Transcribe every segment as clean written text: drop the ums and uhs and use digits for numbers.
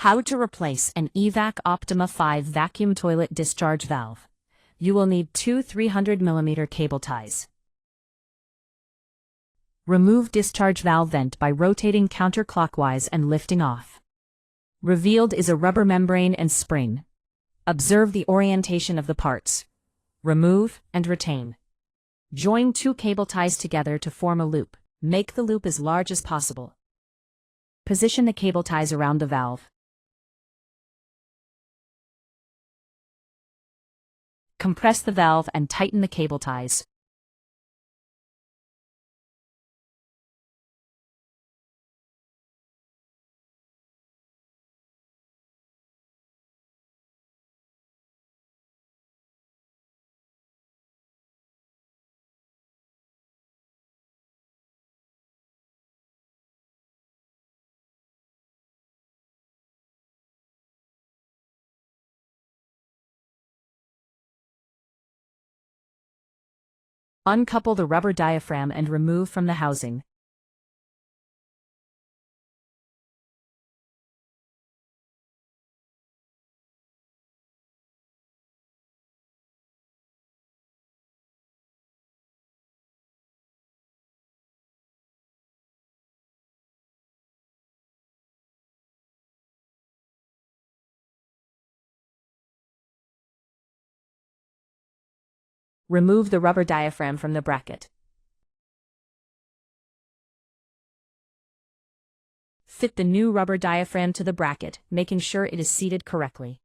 How to replace an Evac Optima 5 vacuum toilet discharge valve. You will need two 300mm cable ties. Remove discharge valve vent by rotating counterclockwise and lifting off. Revealed is a rubber membrane and spring. Observe the orientation of the parts. Remove and retain. Join two cable ties together to form a loop. Make the loop as large as possible. Position the cable ties around the valve. Compress the valve and tighten the cable ties. Uncouple the rubber diaphragm and remove from the housing. Remove the rubber diaphragm from the bracket. Fit the new rubber diaphragm to the bracket, making sure it is seated correctly.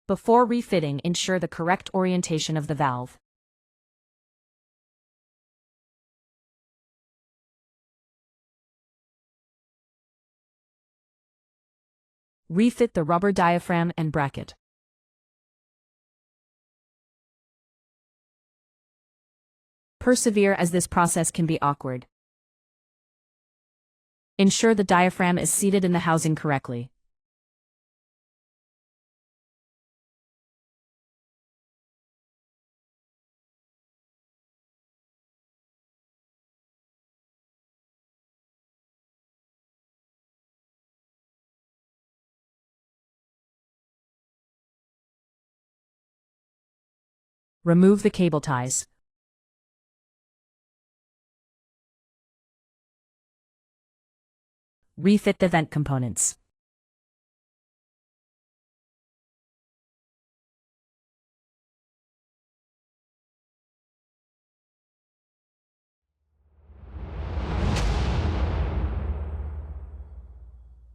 Before refitting, ensure the correct orientation of the valve. Refit the rubber diaphragm and bracket. Persevere as this process can be awkward. Ensure the diaphragm is seated in the housing correctly. Remove the cable ties. Refit the vent components.